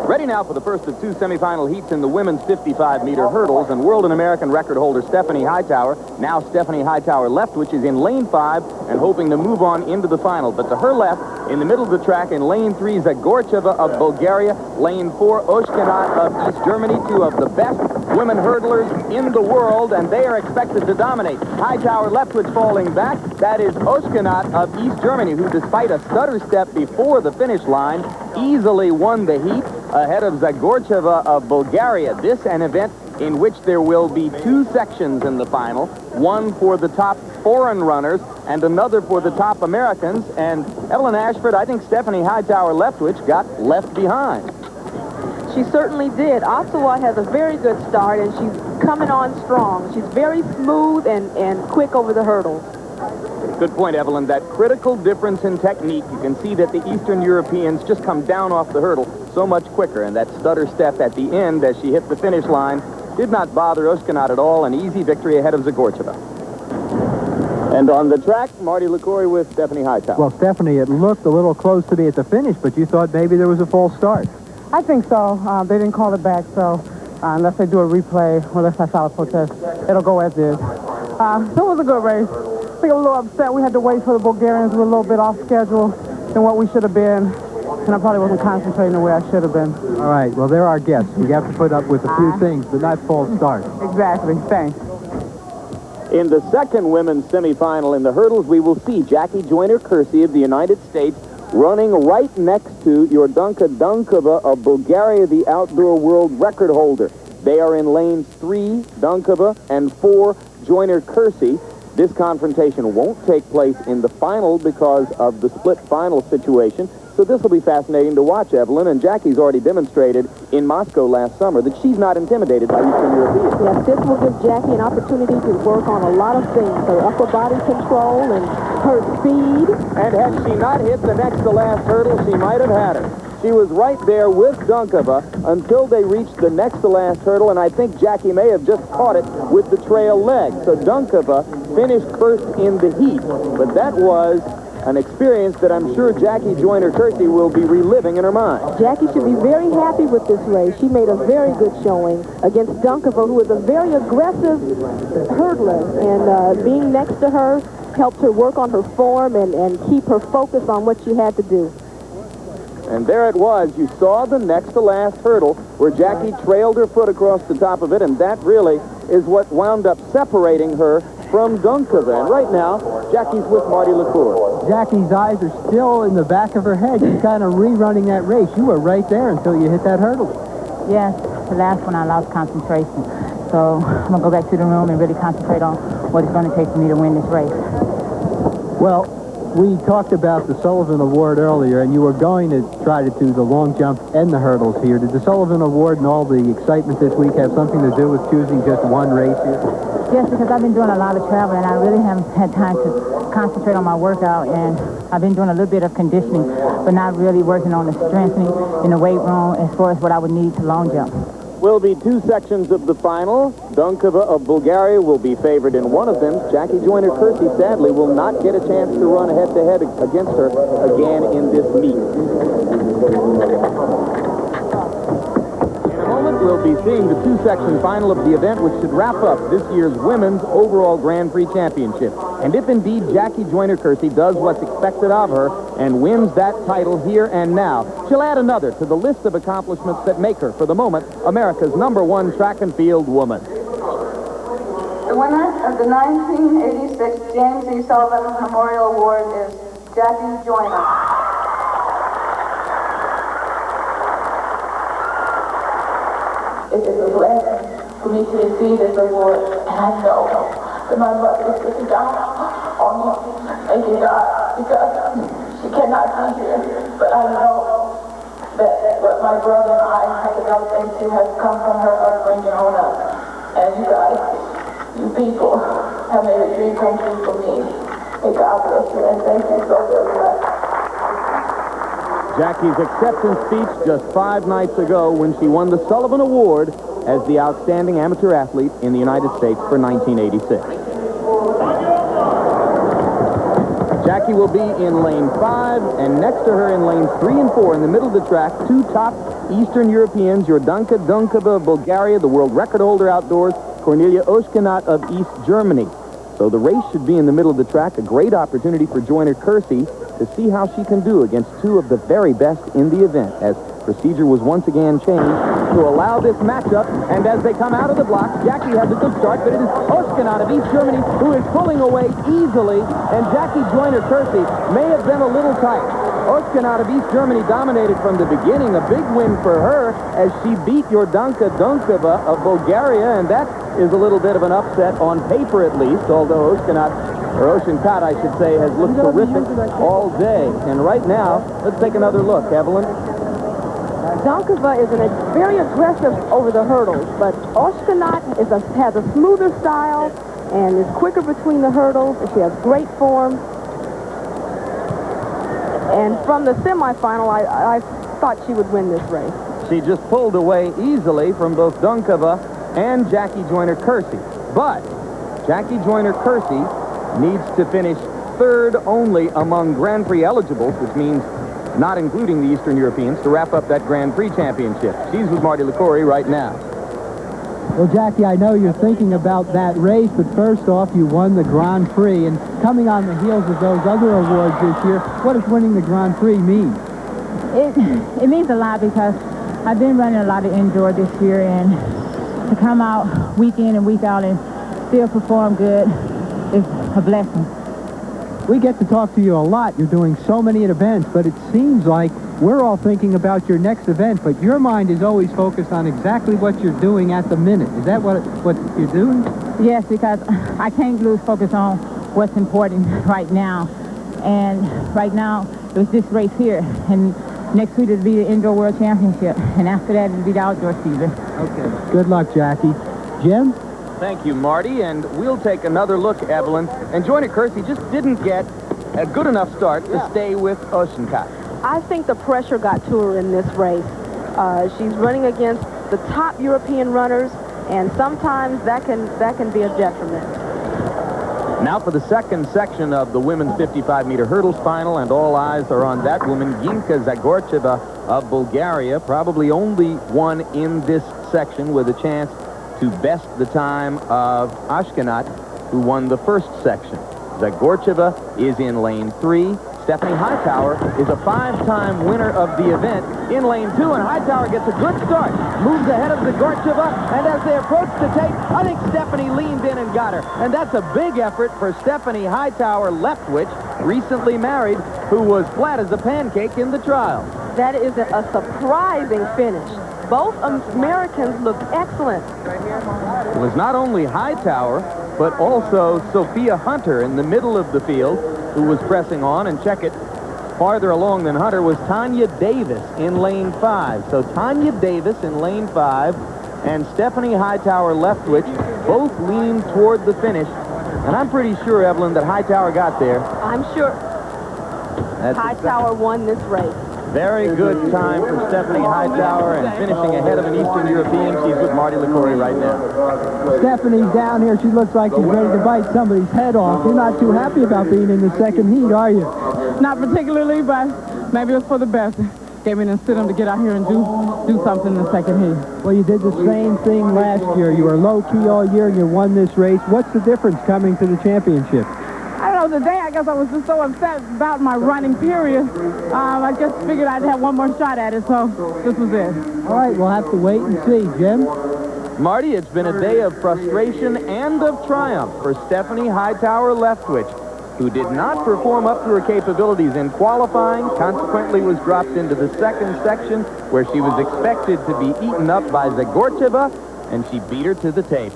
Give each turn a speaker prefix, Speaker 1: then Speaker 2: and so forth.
Speaker 1: Ready now for the first of two semifinal heats in the women's 55-meter hurdles, and world and American record holder Stephanie Hightower, now Stephanie Hightower-Lestwich, is in lane 5 and hoping to move on into the final. But to her left, in the middle of the track, in lane 3, Zagorcheva of Bulgaria, lane 4, Oschkenat of East Germany, two of the best women hurdlers in the world, and they are expected to dominate. Hightower-Lestwich falling back. That is Oschkenat of East Germany, who, despite a stutter step before the finish line, easily won the heat ahead of Zagorcheva of Bulgaria. This an event in which there will be two sections in the final, one for the top foreign runners and another for the top Americans. And Evelyn Ashford, I think Stephanie Hightower-Lestwich got left behind.
Speaker 2: She certainly did. Ottawa has a very good start, and she's coming on strong. She's very smooth and quick over the hurdles.
Speaker 1: Good point, Evelyn. That critical difference in technique. You can see that the Eastern Europeans just come down off the hurdle so much quicker, and that stutter step at the end as she hit the finish line did not bother Oschkenat at all. An easy victory ahead of Zagorcheva. And on the track, Marty LaCour with Stephanie Hightower.
Speaker 3: Well, Stephanie, it looked a little close to me at the finish, but you thought maybe there was a false start.
Speaker 4: I think so. They didn't call it back, so unless they do a replay, unless I file a protest, it'll go as is. So it was a good race. I think I'm a little upset. We had to wait for the Bulgarians. We were a little bit off schedule than what we should have been, and I probably wasn't concentrating the way I should have been.
Speaker 3: All right, well, there are guests. You have to put up with a few things, but not false starts.
Speaker 4: Exactly. Thanks.
Speaker 1: In the second women's semifinal in the hurdles, we will see Jackie Joyner-Kersee of the United States running right next to Yordanka Donkova of Bulgaria, the outdoor world record holder. They are in lanes 3, Donkova, and 4, Joyner-Kersee. This confrontation won't take place in the final because of the split final situation. So this will be fascinating to watch, Evelyn. And Jackie's already demonstrated in Moscow last summer that she's not intimidated by Eastern Europeans.
Speaker 2: Yes, this will give Jackie an opportunity to work on a lot of things. Her upper body control and her speed.
Speaker 1: And had she not hit the next to last hurdle, she might have had her. She was right there with Donkova until they reached the next to last hurdle, and I think Jackie may have just caught it with the trail leg. So Donkova finished first in the heat, but that was an experience that I'm sure Jackie Joyner-Kersee will be reliving in her mind.
Speaker 2: Jackie should be very happy with this race. She made a very good showing against Donkova, who is a very aggressive hurdler, and being next to her helped her work on her form and keep her focused on what she had to do.
Speaker 1: And there it was. You saw the next to last hurdle where Jackie trailed her foot across the top of it, and that really is what wound up separating her from Donkova. And right now, Jackie's with Marty LaCour.
Speaker 3: Jackie's eyes are still in the back of her head. She's kind of rerunning that race. You were right there until you hit that hurdle.
Speaker 5: Yes, the last one I lost concentration. So I'm going to go back to the room and really concentrate on what it's going to take for me to win this race.
Speaker 3: Well, we talked about the Sullivan Award earlier, and you were going to try to do the long jump and the hurdles here. Did the Sullivan Award and all the excitement this week have something to do with choosing just one race here?
Speaker 5: Yes, because I've been doing a lot of traveling, and I really haven't had time to concentrate on my workout, and I've been doing a little bit of conditioning, but not really working on the strengthening in the weight room as far as what I would need to long jump.
Speaker 1: Will be two sections of the final. Donkova of Bulgaria will be favored in one of them. Jackie Joyner-Kersee, sadly, will not get a chance to run head-to-head against her again in this meet. In a moment, we'll be seeing the two-section final of the event, which should wrap up this year's women's overall Grand Prix championship. And if indeed Jackie Joyner-Kersee does what's expected of her and wins that title here and now, she'll add another to the list of accomplishments that make her, for the moment, America's #1 track and field woman.
Speaker 6: The winner of the 1986 James E. Sullivan Memorial Award is Jackie Joyner.
Speaker 7: It is a blessing for me to receive this award, and I know that my mother is looking down on me, thanking God, because she cannot be here, but I know that what my brother and I have developed into has come from her upbringing on us. And you guys, you people, have made a dream come true for me. May God bless you, and thank you so very much.
Speaker 1: Jackie's acceptance speech just 5 nights ago when she won the Sullivan Award as the outstanding amateur athlete in the United States for 1986. Jackie will be in lane 5, and next to her in lanes 3 and 4 in the middle of the track, two top Eastern Europeans, Yordanka, Donkova of Bulgaria, the world record holder outdoors, Cornelia Oschkenat of East Germany. So the race should be in the middle of the track, a great opportunity for Joyner-Kersee to see how she can do against two of the very best in the event, as procedure was once again changed to allow this matchup. And as they come out of the blocks, Jackie has a good start, but it is Oschkenat of East Germany who is pulling away easily, and Jackie Joyner-Kersee may have been a little tight. Oschkenat of East Germany dominated from the beginning, a big win for her as she beat Yordanka Donkova of Bulgaria, and that is a little bit of an upset on paper at least, although Oschkenat, I should say, has looked terrific all day. And right now, let's take another look, Evelyn.
Speaker 2: Donkova is very aggressive over the hurdles, but Oschkenat has a smoother style and is quicker between the hurdles. She has great form. And from the semifinal, I thought she would win this race.
Speaker 1: She just pulled away easily from both Donkova and Jackie Joyner-Kersee. But Jackie Joyner-Kersee needs to finish third only among Grand Prix eligibles, which means not including the Eastern Europeans, to wrap up that Grand Prix championship. She's with Marty LaCourie right now.
Speaker 3: Well, Jackie, I know you're thinking about that race, but first off, you won the Grand Prix, and coming on the heels of those other awards this year, what does winning the Grand Prix mean?
Speaker 5: It means a lot because I've been running a lot of indoor this year, and to come out week in and week out and still perform good is a blessing.
Speaker 3: We get to talk to you a lot. You're doing so many events, but it seems like we're all thinking about your next event, but your mind is always focused on exactly what you're doing at the minute. Is that what you're doing?
Speaker 5: Yes, because I can't lose focus on what's important right now. And right now, it was this race here. And next week it'll be the Indoor World Championship. And after that, it'll be the outdoor season.
Speaker 3: Okay. Good luck, Jackie. Jim?
Speaker 1: Thank you, Marty. And we'll take another look, Evelyn. And Joyner-Kersee just didn't get a good enough start to stay with Oschkenat.
Speaker 2: I think the pressure got to her in this race. She's running against the top European runners, and sometimes that can be a detriment.
Speaker 1: Now for the second section of the women's 55-meter hurdles final, and all eyes are on that woman, Ginka Zagorcheva of Bulgaria, probably only one in this section with a chance to best the time of Oschkenat, who won the first section. Zagorcheva is in lane 3. Stephanie Hightower is a 5-time winner of the event in lane 2, and Hightower gets a good start, moves ahead of Zagorcheva, and as they approach the tape, I think Stephanie leaned in and got her. And that's a big effort for Stephanie Hightower-Lestwich, recently married, who was flat as a pancake in the trial.
Speaker 2: That is a surprising finish. Both Americans looked excellent.
Speaker 1: It was not only Hightower, but also Sophia Hunter in the middle of the field, who was pressing on, and check it, farther along than Hunter was Tanya Davis in lane 5. So Tanya Davis in lane 5 and Stephanie Hightower-Lestwich both leaned toward the finish. And I'm pretty sure, Evelyn, that Hightower got there.
Speaker 2: I'm sure Hightower won this race.
Speaker 1: Very good time for Stephanie Hightower, and finishing ahead of an Eastern European. She's with Marty LaCourie right now.
Speaker 3: Stephanie's down here. She looks like she's ready to bite somebody's head off. You're not too happy about being in the second heat, are you?
Speaker 4: Not particularly, but maybe it's for the best. Gave me an incentive to get out here and do something in the second heat.
Speaker 3: Well, you did the same thing last year. You were low-key all year, and you won this race. What's the difference coming to the championship?
Speaker 4: I don't know, today I guess I was just so upset about my running period. I just figured I'd have one more shot at it, so this was it.
Speaker 3: All right, we'll have to wait and see. Jim?
Speaker 1: Marty, it's been a day of frustration and of triumph for Stephanie Hightower-Lestwich, who did not perform up to her capabilities in qualifying, consequently was dropped into the second section, where she was expected to be eaten up by Zagorcheva, and she beat her to the tape.